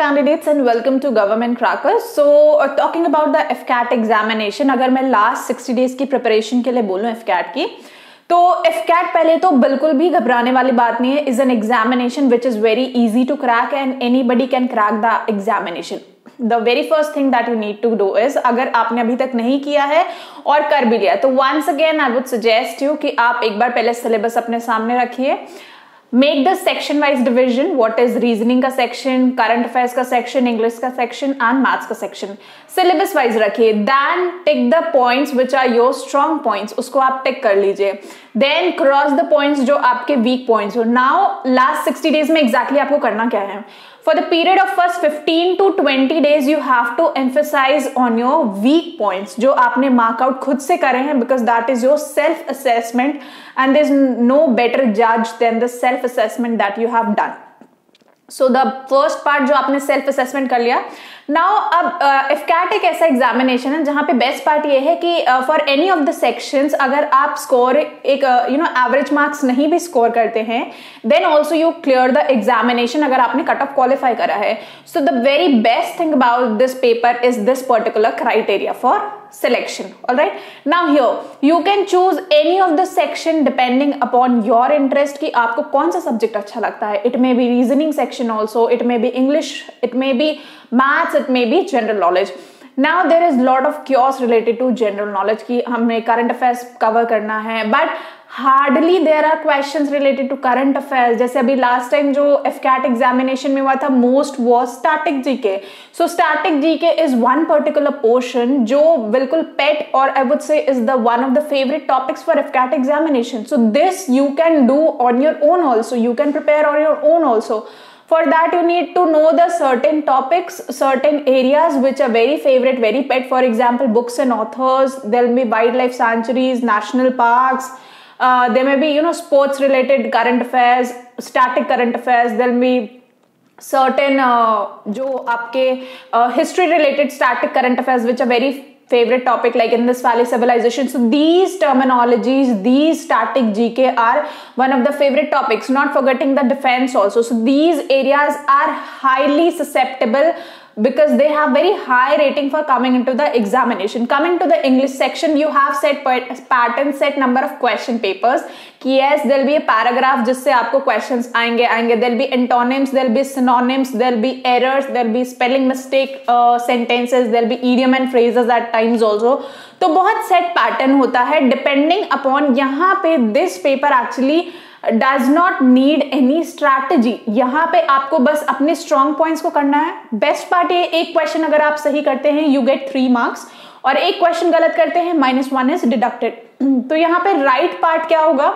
candidates and welcome to Government Crackers. So talking about the FCAT examination, अगर मैं last 60 days की preparation के लिए बोलूँ FCAT की, तो FCAT पहले तो बिल्कुल भी घबराने वाली बात नहीं है. is an examination which is very easy to crack and anybody can crack the examination. The very first thing that you need to do is, अगर आपने अभी तक नहीं किया है और कर भी लिया तो once again I would suggest you कि आप एक बार पहले syllabus अपने सामने रखिए. Make the section wise division. What is reasoning का section, current affairs का section, English का section and maths का section. Syllabus wise रखिए. Then tick the points which are your strong points. उसको आप tick कर लीजिए. Then cross the points जो आपके weak points हो. Now last 60 days में exactly आपको करना क्या है? For the period of first 15 to 20 days, you have to emphasize on your weak points जो आपने mark out खुद से करे हैं, because that is your self assessment and there is no better judge than the self assessment that you have done. So the first part जो आपने self assessment कर लिया. Now अब FCAT एक ऐसा एग्जामिनेशन है जहाँ पे बेस्ट पार्ट ये है कि for any of the sections अगर आप स्कोर एक एवरेज मार्क्स नहीं भी स्कोर करते हैं, then also you clear the examination अगर आपने कट ऑफ क्वालिफाई करा है. So the very best thing about this paper is this particular criteria for selection. All right, now here you can choose any of the section depending upon your interest कि आपको कौन सा subject अच्छा लगता है. It may be reasoning section also, it may be English, it may be maths, it may be general knowledge. Now there is lot of chaos related to general knowledge कि हमें current affairs cover करना है, but hardly there are questions related to current affairs. जैसे अभी last time जो FCAT examination में हुआ था, most was static GK. So static GK is one particular portion जो बिल्कुल पेट और I would say is the one of the favourite topics for FCAT examination. So this you can do on your own also, you can prepare on your own also. For that you need to know the certain topics, certain areas which are very favorite, very pet. For example, books and authors, there will be wildlife sanctuaries, national parks, there may be sports related current affairs, static current affairs. There will be certain जो आपके history related static current affairs which are very favorite topic like Indus Valley Civilization. So these terminologies, these static GK are one of the favorite topics, not forgetting the defense also. So these areas are highly susceptible because they have very high rating for coming into the examination. Coming to the English section, you have set pattern, set number of question papers. Yes, there will be a paragraph जिससे आपको questions आएंगे. There will be antonyms, there will be synonyms, there will be errors, there will be spelling mistake sentences, there will be idiom and phrases at times also. तो बहुत set pattern होता है depending upon. यहाँ पे this paper actually does not need any strategy. यहाँ पे आपको बस अपने strong points को करना है. बेस्ट पार्ट ये, एक क्वेश्चन अगर आप सही करते हैं you get 3 marks और एक क्वेश्चन गलत करते हैं -1 is deducted. तो यहाँ पे राइट पार्ट क्या होगा,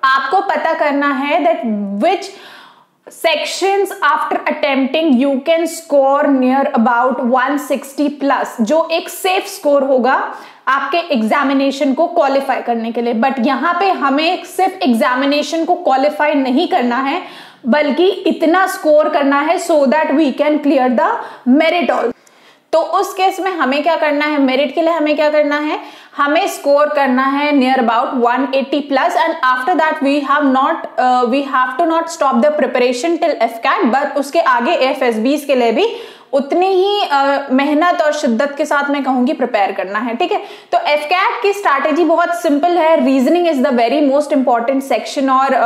आपको पता करना है that which sections after attempting you can score near about 160 plus, जो एक सेफ स्कोर होगा आपके एग्जामिनेशन को क्वालिफाई करने के लिए. बट यहाँ पे हमें सिर्फ एग्जामिनेशन को क्वालिफाई नहीं करना है बल्कि इतना स्कोर करना है so that we can clear the merit all. तो उस केस में हमें क्या करना है, मेरिट के लिए हमें क्या करना है, हमें स्कोर करना है near about 180 plus. And after that we have to not stop the preparation till FCAT, but उसके आगे FSBs के लिए भी उतनी ही मेहनत और शिद्दत के साथ मैं कहूंगी प्रिपेयर करना है. ठीक है, तो FCAT की स्ट्रैटेजी बहुत सिंपल है. Reasoning is the very most important section और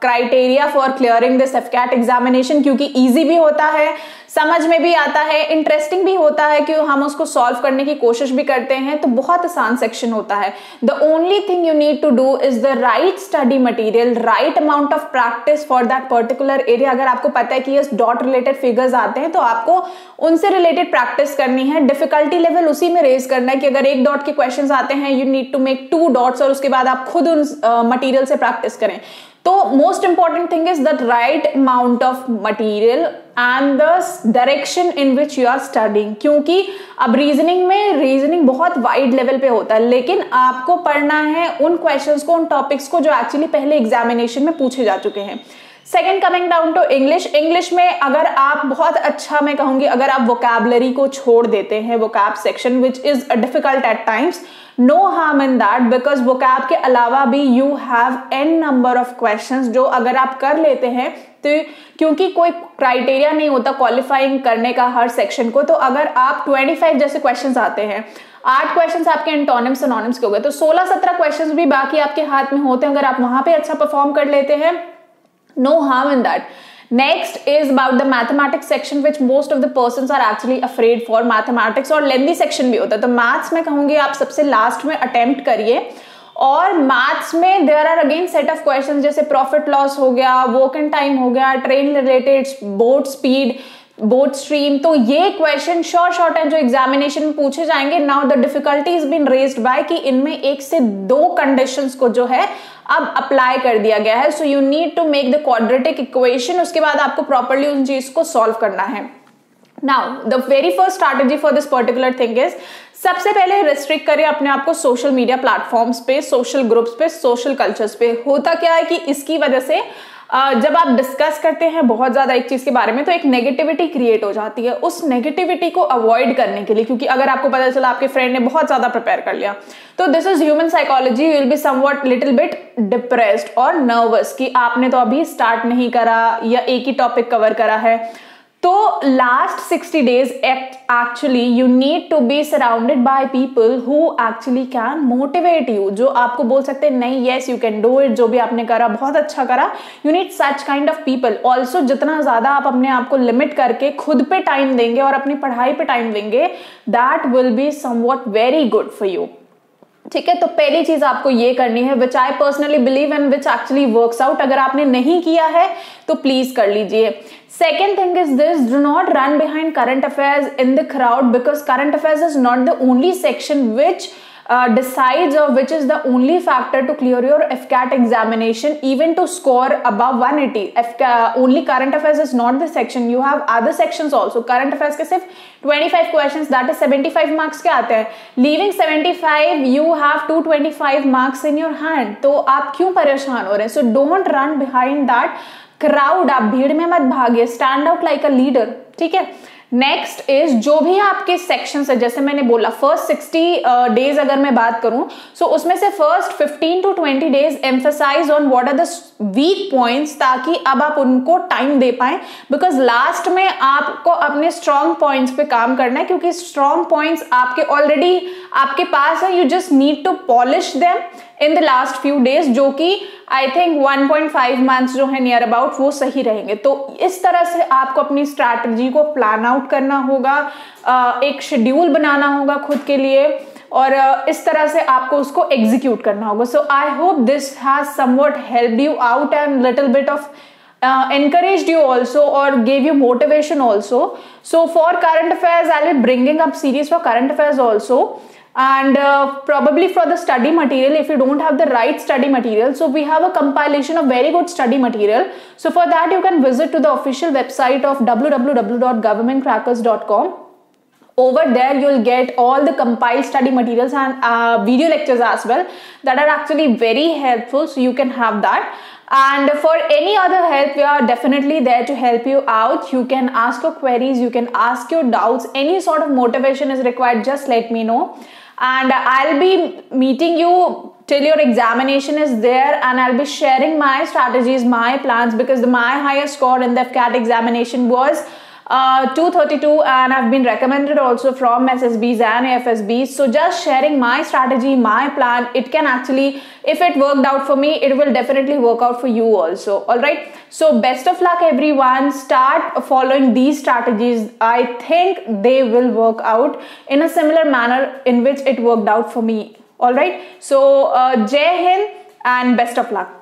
criteria for clearing this FCAT examination, क्योंकि इजी भी होता है, समझ में भी आता है, इंटरेस्टिंग भी होता है कि हम उसको सॉल्व करने की कोशिश भी करते हैं, तो बहुत आसान सेक्शन होता है. The only thing you need to do is the right study material, right amount of practice for that particular area. अगर आपको पता है कि ये डॉट रिलेटेड फिगर्स आते हैं तो आपको उनसे रिलेटेड प्रैक्टिस करनी है. डिफिकल्टी लेवल उसी में रेज करना है कि अगर 1 डॉट के क्वेश्चंस आते हैं you need to make 2 dots और उसके बाद आप खुद उन मटेरियल से प्रैक्टिस करें. तो most important thing is the right amount of material and the direction in which you are studying. क्योंकि अब रीजनिंग बहुत वाइड लेवल पे होता है, लेकिन आपको पढ़ना है उन क्वेश्चंस को, उन टॉपिक्स को जो एक्चुअली पहले एग्जामिनेशन में पूछे जा चुके हैं. Second coming down to English, English में अगर आप बहुत अच्छा, मैं कहूंगी अगर आप वोकैबुलरी को छोड़ देते हैं, vocab section which is difficult at times, no harm in that, because vocab के अलावा भी you have an number of questions जो अगर आप कर लेते हैं तो, क्योंकि कोई क्राइटेरिया नहीं होता क्वालिफाइंग करने का हर सेक्शन को, तो अगर आप 25 जैसे क्वेश्चंस आते हैं, 8 क्वेश्चंस आपके एंटोनिम्स सिनोनिम्स के हो गए, तो 16-17 क्वेश्चंस भी बाकी आपके हाथ में होते हैं, अगर आप वहां पे अच्छा परफॉर्म कर लेते हैं, no harm in that. Next is about the mathematics section which most of the persons are actually afraid for. mathematics और lengthy section भी होता है, तो maths में कहूंगी आप सबसे लास्ट में अटेम्प्ट करिए. और मैथ्स में there are again set of questions जैसे प्रॉफिट लॉस हो गया, वर्क एंड टाइम हो गया, train related, boat speed, boat stream, तो ये क्वेश्चन शॉर्ट है जो एग्जामिनेशन में पूछे जाएंगे. Now the difficulty is been raised by कि इनमें 1 से 2 कंडीशंस को जो है अब अप्लाई कर दिया गया है. So you need to make the quadratic equation, उसके बाद आपको प्रॉपर्ली उन चीज को सॉल्व करना है. Now the very first strategy for this particular thing is, सबसे पहले रिस्ट्रिक्ट करिए अपने आप को सोशल मीडिया प्लेटफॉर्म्स पे, सोशल ग्रुप्स पे, सोशल कल्चर्स पे. होता क्या है कि इसकी वजह से जब आप डिस्कस करते हैं बहुत ज्यादा एक चीज के बारे में तो एक नेगेटिविटी क्रिएट हो जाती है. उस नेगेटिविटी को अवॉइड करने के लिए, क्योंकि अगर आपको पता चला आपके फ्रेंड ने बहुत ज्यादा प्रिपेयर कर लिया, तो this is human psychology, you will be somewhat little bit depressed और नर्वस कि आपने तो अभी स्टार्ट नहीं करा या एक ही टॉपिक कवर करा है. तो last 60 days actually you need to be surrounded by people who actually can motivate you, जो आपको बोल सकते हैं नहीं yes you can do it, जो भी आपने करा बहुत अच्छा करा. You need such kind of people. Also जितना ज्यादा आप अपने आप को लिमिट करके खुद पे टाइम देंगे और अपनी पढ़ाई पे टाइम देंगे, that will be somewhat very good for you. ठीक है, तो पहली चीज आपको ये करनी है which I personally believe and which actually works out. अगर आपने नहीं किया है तो प्लीज कर लीजिए. Second thing is this, do not run behind current affairs in the crowd, because current affairs is not the only section which decides or which is the only factor to clear your FCAT examination even to score above 180. Only current affairs is not the section, you have other sections also. current affairs के सिर्फ 25 questions, that is 75 marks के आते हैं. leaving 75 you have 225 marks in your hand. तो आप क्यों परेशान हो रहे हैं? So don't run behind that crowd, आप भीड़ में मत भागिए, stand out like a leader. ठीक है, नेक्स्ट इज जो भी आपके सेक्शन है, जैसे मैंने बोला फर्स्ट 60 days अगर मैं बात करूं, सो उसमें से first 15 to 20 days emphasise on what are the weak points, ताकि अब आप उनको टाइम दे पाए. बिकॉज लास्ट में आपको अपने स्ट्रॉन्ग पॉइंट्स पे काम करना है, क्योंकि स्ट्रॉन्ग पॉइंट्स आपके ऑलरेडी आपके पास है, you just need to polish them in the last few days, जो कि आई थिंक 1.5 months जो है नियर अबाउट वो सही रहेंगे. तो इस तरह से आपको अपनी स्ट्रैटेजी को प्लान आउट करना होगा, एक शेड्यूल बनाना होगा खुद के लिए, और इस तरह से आपको उसको एग्जीक्यूट करना होगा. So I hope this has somewhat helped you out and little bit of encouraged you also or gave you motivation also. So for current affairs I'll be bringing up series for current affairs also, and probably for the study material, if you don't have the right study material, so we have a compilation of very good study material. So for that you can visit to the official website of www.governmentcrackers.com. Over there you'll get all the compiled study materials and video lectures as well that are actually very helpful, so you can have that. And for any other help, we are definitely there to help you out. You can ask your queries, you can ask your doubts, any sort of motivation is required, just let me know. And I'll be meeting you till your examination is there, and I'll be sharing my strategies, my plans, because my highest score in the FCAT examination was 232, and I've been recommended also from SSBs and AFSBs. So just sharing my strategy, my plan, it can actually, if it worked out for me, it will definitely work out for you also. All right, so best of luck everyone. Start following these strategies. I think they will work out in a similar manner in which it worked out for me. All right, so Jai Hind and best of luck.